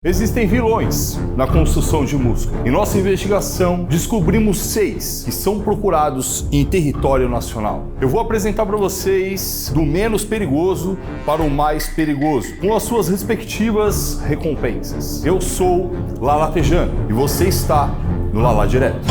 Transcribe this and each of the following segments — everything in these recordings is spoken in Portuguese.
Existem vilões na construção de músculo. Em nossa investigação, descobrimos 6 que são procurados em território nacional. Eu vou apresentar para vocês do menos perigoso para o mais perigoso, com as suas respectivas recompensas. Eu sou Lala Tejano e você está no Lala Direto.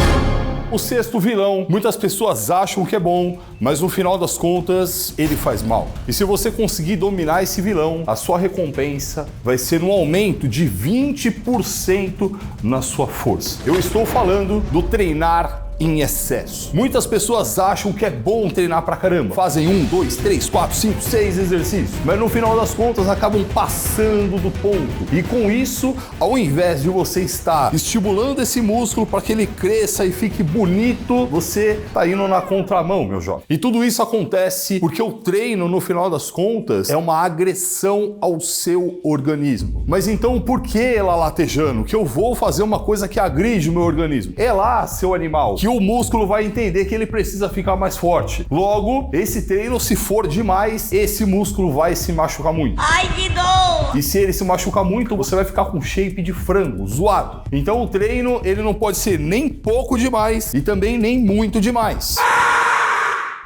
O 6º vilão, muitas pessoas acham que é bom, mas no final das contas, ele faz mal. E se você conseguir dominar esse vilão, a sua recompensa vai ser um aumento de 20% na sua força. Eu estou falando do treinar em excesso. Muitas pessoas acham que é bom treinar pra caramba. Fazem 1, 2, 3, 4, 5, 6 exercícios. Mas no final das contas acabam passando do ponto. E com isso, ao invés de você estar estimulando esse músculo para que ele cresça e fique bonito, você tá indo na contramão, meu jovem. E tudo isso acontece porque o treino, no final das contas, é uma agressão ao seu organismo. Mas então por que, Lala Tejano, que eu vou fazer uma coisa que agride o meu organismo? É lá, seu animal, que o músculo vai entender que ele precisa ficar mais forte. Logo, esse treino, se for demais, esse músculo vai se machucar muito. Ai, que dor! E se ele se machucar muito, você vai ficar com shape de frango, zoado. Então o treino, ele não pode ser nem pouco demais e também nem muito demais.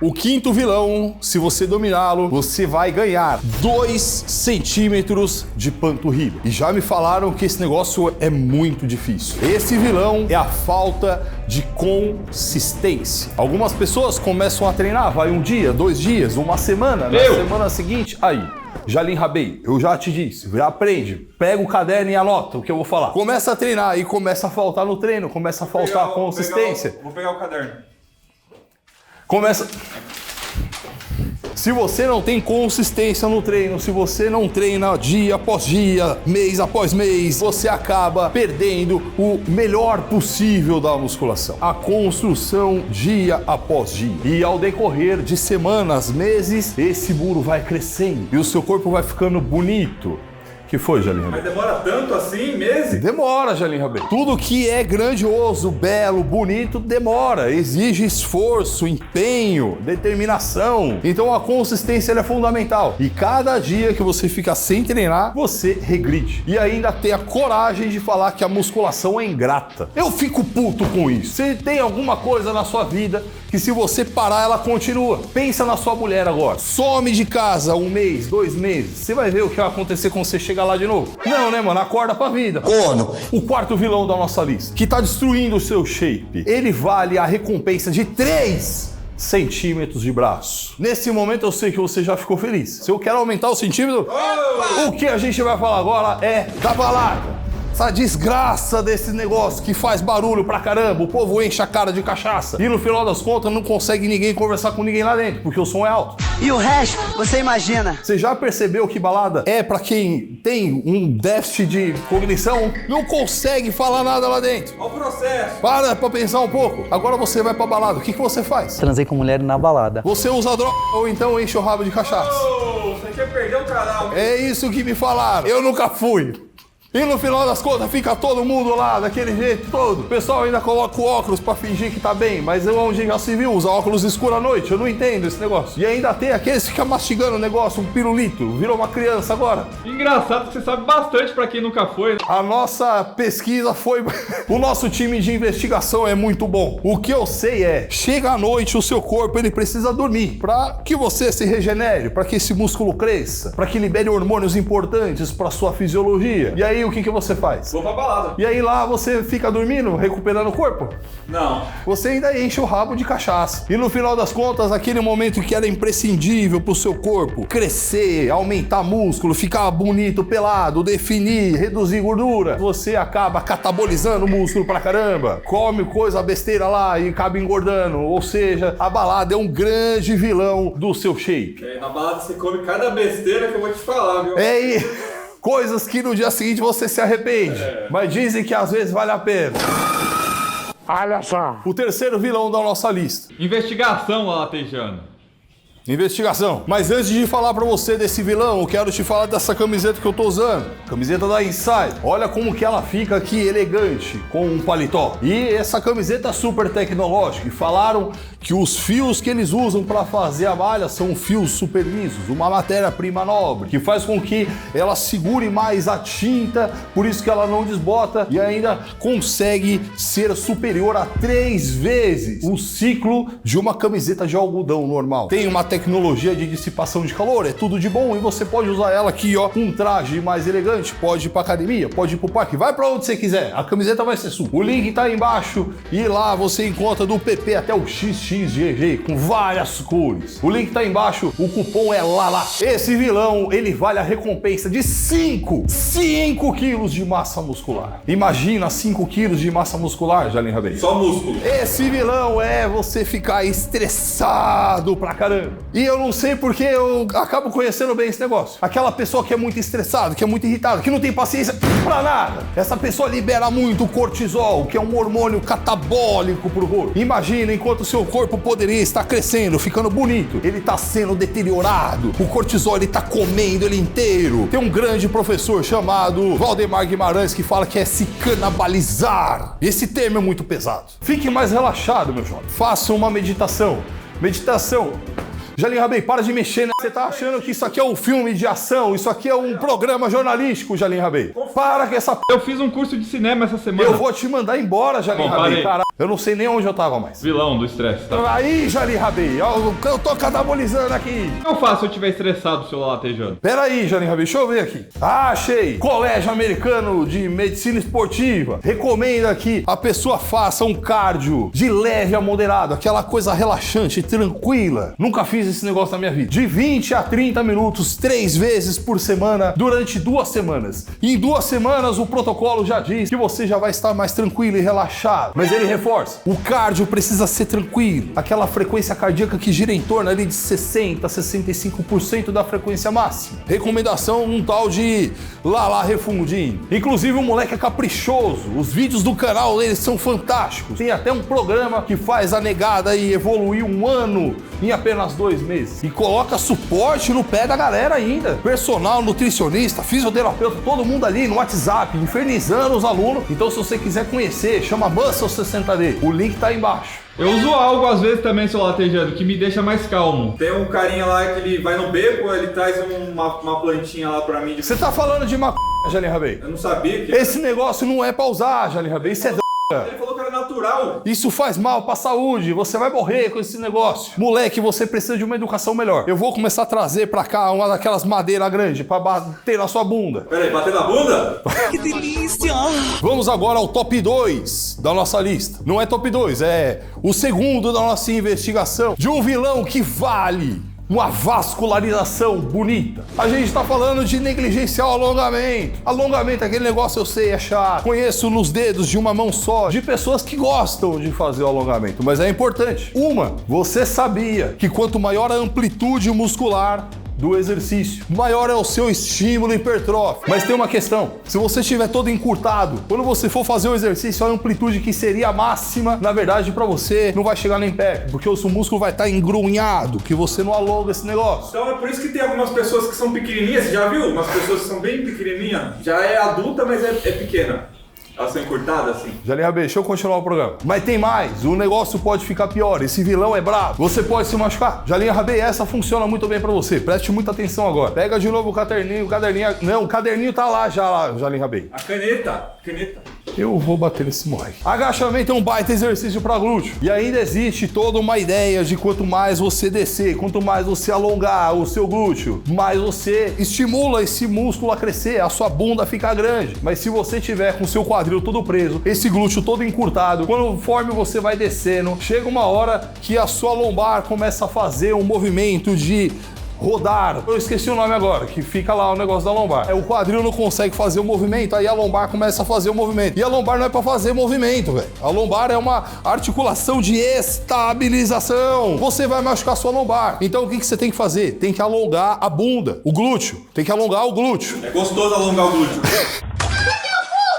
O 5º vilão, se você dominá-lo, você vai ganhar 2 centímetros de panturrilha. E já me falaram que esse negócio é muito difícil. Esse vilão é a falta de consistência. Algumas pessoas começam a treinar, vai 1 dia, 2 dias, 1 semana, na semana seguinte, aí. Jalim Rabei, eu já te disse, já aprende, pega o caderno e anota o que eu vou falar. Começa a treinar e começa a faltar no treino, começa a faltar consistência. Vou pegar o caderno. Começa. Se você não tem consistência no treino, se você não treina dia após dia, mês após mês, você acaba perdendo o melhor possível da musculação. A construção dia após dia. E ao decorrer de semanas, meses, esse muro vai crescendo e o seu corpo vai ficando bonito. Que foi, Jalim Rabei? Mas demora tanto assim, meses? Demora, Jalim Rabei. Tudo que é grandioso, belo, bonito, demora. Exige esforço, empenho, determinação. Então a consistência é fundamental. E cada dia que você fica sem treinar, você regride. E ainda tem a coragem de falar que a musculação é ingrata. Eu fico puto com isso. Se tem alguma coisa na sua vida que se você parar, ela continua. Pensa na sua mulher agora. Some de casa 1 mês, 2 meses. Você vai ver o que vai acontecer quando você chegar lá de novo. Não, né, mano? Acorda pra vida. Corno. O 4º vilão da nossa lista, que tá destruindo o seu shape, ele vale a recompensa de 3 centímetros de braço. Nesse momento eu sei que você já ficou feliz. Se eu quero aumentar o centímetro, o que a gente vai falar agora é da balada. Essa desgraça desse negócio que faz barulho pra caramba, o povo enche a cara de cachaça e no final das contas não consegue ninguém conversar com ninguém lá dentro, porque o som é alto. E o resto, você imagina? Você já percebeu que balada é pra quem tem um déficit de cognição? Não consegue falar nada lá dentro. Olha o processo. Para pra pensar um pouco. Agora você vai pra balada, o que você faz? Transei com mulher na balada. Você usa droga ou então enche o rabo de cachaça? Ô, você quer perder o canal? É isso que me falaram. Eu nunca fui. E no final das contas fica todo mundo lá, daquele jeito todo. O pessoal ainda coloca o óculos pra fingir que tá bem, mas onde já se viu, usa óculos escuros à noite. Eu não entendo esse negócio. E ainda tem aqueles que ficam mastigando o negócio, um pirulito. Virou uma criança agora. Engraçado que você sabe bastante pra quem nunca foi, né? A nossa pesquisa foi... O nosso time de investigação é muito bom. O que eu sei é, chega à noite, o seu corpo ele precisa dormir. Pra que você se regenere, pra que esse músculo cresça, pra que libere hormônios importantes pra sua fisiologia. E aí o que você faz? Vou pra balada. E aí lá você fica dormindo, recuperando o corpo? Não. Você ainda enche o rabo de cachaça. E no final das contas, aquele momento que era imprescindível pro seu corpo crescer, aumentar músculo, ficar bonito, pelado, definir, reduzir gordura, você acaba catabolizando o músculo pra caramba, come coisa besteira lá e acaba engordando. Ou seja, a balada é um grande vilão do seu shape. Na balada você come cada besteira que eu vou te falar, viu? Coisas que no dia seguinte você se arrepende, mas dizem que às vezes vale a pena. Olha só. O 3º vilão da nossa lista. Investigação, Lala Tejano. Investigação. Mas antes de falar pra você desse vilão, eu quero te falar dessa camiseta que eu tô usando. Camiseta da Inside. Olha como que ela fica aqui elegante, com um paletó. E essa camiseta é super tecnológica. E falaram que os fios que eles usam para fazer a malha são fios super lisos, uma matéria-prima nobre, que faz com que ela segure mais a tinta, por isso que ela não desbota e ainda consegue ser superior a 3 vezes o ciclo de uma camiseta de algodão normal. Tem uma tecnologia de dissipação de calor, é tudo de bom e você pode usar ela aqui, ó, um traje mais elegante, pode ir pra academia, pode ir pro parque, vai pra onde você quiser, a camiseta vai ser sua. O link tá aí embaixo e lá você encontra do PP até o XXGG com várias cores. O link tá aí embaixo, o cupom é LALA. Esse vilão, ele vale a recompensa de 5 quilos de massa muscular. Imagina 5 quilos de massa muscular, Jalim Rabei. Só músculo. Esse vilão é você ficar estressado pra caramba. E eu não sei porque eu acabo conhecendo bem esse negócio. Aquela pessoa que é muito estressada, que é muito irritada, que não tem paciência pra nada. Essa pessoa libera muito cortisol, que é um hormônio catabólico pro corpo. Imagina, enquanto o seu corpo poderia estar crescendo, ficando bonito, ele tá sendo deteriorado. O cortisol, ele tá comendo ele inteiro. Tem um grande professor chamado Valdemar Guimarães que fala que é se canibalizar. Esse termo é muito pesado. Fique mais relaxado, meu jovem. Faça uma meditação. Meditação. Jalim Rabei, para de mexer, né? Você tá achando que isso aqui é um filme de ação, isso aqui é um programa jornalístico, Jalim Rabei. Para com essa p... Eu fiz um curso de cinema essa semana. Eu vou te mandar embora, Jalim Rabei, caralho. Eu não sei nem onde eu tava mais. Vilão do estresse, tá? Aí, Jalim Rabei, eu tô catabolizando aqui. O que eu faço se eu estiver estressado, o celular latejando? Pera aí, Jalim Rabei, deixa eu ver aqui. Ah, achei. Colégio Americano de Medicina Esportiva. Recomenda que a pessoa faça um cardio de leve a moderado, aquela coisa relaxante, tranquila. Nunca fiz esse negócio na minha vida. De 20 a 30 minutos, 3 vezes por semana, durante 2 semanas. E em 2 semanas, o protocolo já diz que você já vai estar mais tranquilo e relaxado. Mas ele reforça, o cardio precisa ser tranquilo. Aquela frequência cardíaca que gira em torno ali de 60 a 65% da frequência máxima. Recomendação um tal de Lala Refundinho. Inclusive o moleque é caprichoso. Os vídeos do canal deles são fantásticos. Tem até um programa que faz a negada aí evoluir 1 ano em apenas 2 meses. E coloca suporte no pé da galera ainda. Personal, nutricionista, fisioterapeuta, todo mundo ali no WhatsApp, infernizando os alunos. Então se você quiser conhecer, chama Muscle 60D. O link tá aí embaixo. Eu uso algo às vezes também, celular latejando, que me deixa mais calmo. Tem um carinha lá que ele vai no beco, ele traz uma plantinha lá pra mim. Você tá falando de maconha, Jalim Rabei? Eu não sabia que... Esse negócio não é pra usar, Jalim Rabei, isso é droga. Ele falou que era natural. Isso faz mal pra saúde, você vai morrer com esse negócio. Moleque, você precisa de uma educação melhor. Eu vou começar a trazer pra cá uma daquelas madeiras grandes pra bater na sua bunda. Peraí, bater na bunda? Que delícia! Vamos agora ao top 2 da nossa lista. Não é top 2, é o segundo da nossa investigação de um vilão que vale uma vascularização bonita. A gente tá falando de negligenciar o alongamento. Alongamento, aquele negócio eu sei, é chato. Conheço nos dedos de uma mão só de pessoas que gostam de fazer o alongamento, mas é importante. Você sabia que quanto maior a amplitude muscular do exercício, maior é o seu estímulo hipertrófico. Mas tem uma questão, se você estiver todo encurtado, quando você for fazer o exercício, a amplitude que seria a máxima, na verdade, para você, não vai chegar nem perto, porque o seu músculo vai estar engrunhado, que você não alonga esse negócio. Então é por isso que tem algumas pessoas que são pequenininhas, você já viu? Umas pessoas que são bem pequenininhas, já é adulta, mas é pequena. Elas são encurtadas assim. Jalim Rabei, deixa eu continuar o programa. Mas tem mais, o negócio pode ficar pior, esse vilão é bravo, você pode se machucar. Jalim Rabei, essa funciona muito bem pra você, preste muita atenção agora. Pega de novo o caderninho, não, o caderninho tá lá já, Jalim Rabei. A caneta. Eu vou bater nesse moleque. Agachamento é um baita exercício pra glúteo. E ainda existe toda uma ideia de quanto mais você descer, quanto mais você alongar o seu glúteo, mais você estimula esse músculo a crescer, a sua bunda fica grande. Mas se você tiver com o seu quadril todo preso, esse glúteo todo encurtado, conforme você vai descendo, chega uma hora que a sua lombar começa a fazer um movimento de rodar. Eu esqueci o nome agora, que fica lá o negócio da lombar. O quadril não consegue fazer o movimento, aí a lombar começa a fazer o movimento. E a lombar não é pra fazer movimento, velho. A lombar é uma articulação de estabilização. Você vai machucar sua lombar. Então o que você tem que fazer? Tem que alongar a bunda, o glúteo. Tem que alongar o glúteo. É gostoso alongar o glúteo.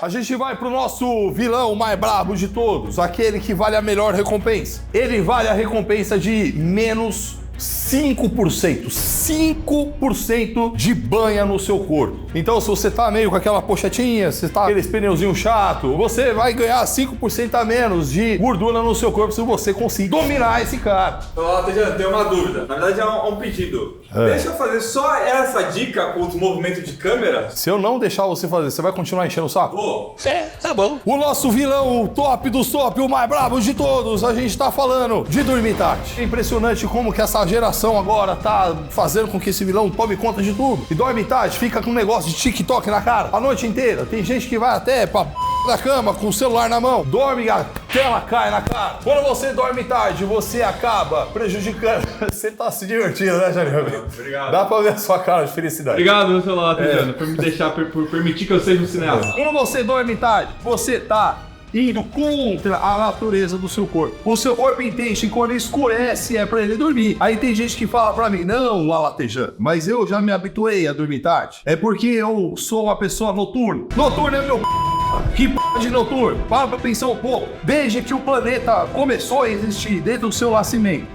A gente vai pro nosso vilão mais brabo de todos, aquele que vale a melhor recompensa. Ele vale a recompensa de menos 5 5%. 5% de banha no seu corpo. Então, se você tá meio com aquela pochetinha, se tá aqueles pneuzinho chato, você vai ganhar 5% a menos de gordura no seu corpo se você conseguir dominar esse cara. Ó, Tejano, tenho uma dúvida. Na verdade, é um pedido. Deixa eu fazer só essa dica com os movimentos de câmera. Se eu não deixar você fazer, você vai continuar enchendo o saco? Vou. Tá bom. O nosso vilão, o top dos top, o mais brabo de todos, a gente tá falando de dormir tarde. É impressionante como que essa geração agora tá fazendo com que esse vilão tome conta de tudo. E dorme tarde, fica com um negócio de TikTok na cara a noite inteira. Tem gente que vai até pra da cama com o celular na mão, dorme e a tela cai na cara. Quando você dorme tarde, você acaba prejudicando. Você tá se divertindo, né, Janil? Obrigado. Dá pra ver a sua cara de felicidade. Obrigado, meu celular, Tejano, por me deixar, por permitir que eu seja um cineasta. Quando você dorme tarde, você tá indo contra a natureza do seu corpo. O seu corpo entende que quando escurece é pra ele dormir. Aí tem gente que fala pra mim, não, Alatejano, mas eu já me habituei a dormir tarde. É porque eu sou uma pessoa noturna. Noturno é meu que p de noturno. Para pra pensar um pouco. Desde que o planeta começou a existir dentro do seu nascimento.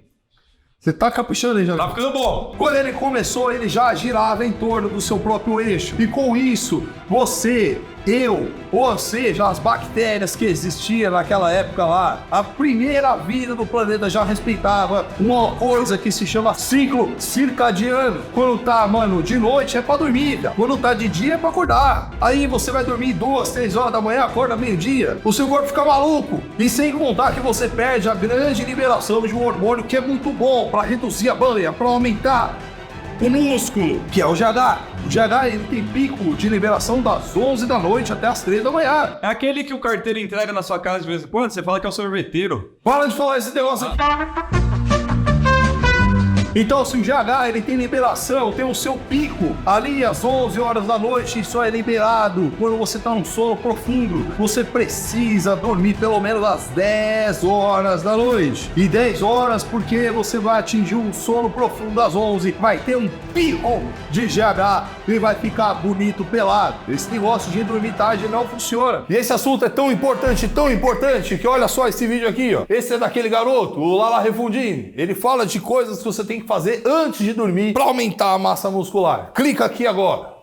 Você tá caprichando aí, já? Tá ficando bom. Quando ele começou, ele já girava em torno do seu próprio eixo. E com isso, você, eu, ou seja, as bactérias que existiam naquela época lá, a primeira vida do planeta já respeitava uma coisa que se chama ciclo circadiano. Quando tá, mano, de noite é pra dormir, cara. Quando tá de dia é pra acordar. Aí você vai dormir 2, 3 horas da manhã, acorda meio-dia. O seu corpo fica maluco. E sem contar que você perde a grande liberação de um hormônio que é muito bom pra reduzir a banha, pra aumentar o músculo, que é o GH. O GH ele tem pico de liberação das 11 da noite até as 3 da manhã. É aquele que o carteiro entrega na sua casa de vez em quando, você fala que é o sorveteiro. Para de falar esse negócio aqui. Então, se o GH ele tem liberação, tem o seu pico ali às 11 horas da noite, isso é liberado quando você está num sono profundo. Você precisa dormir pelo menos às 10 horas da noite. E 10 horas porque você vai atingir um sono profundo às 11, vai ter um pico de GH e vai ficar bonito pelado. Esse negócio de dormir tarde não funciona. E esse assunto é tão importante, que olha só esse vídeo aqui, ó. Esse é daquele garoto, o Lala Refundini. Ele fala de coisas que você tem que fazer antes de dormir para aumentar a massa muscular. Clica aqui agora.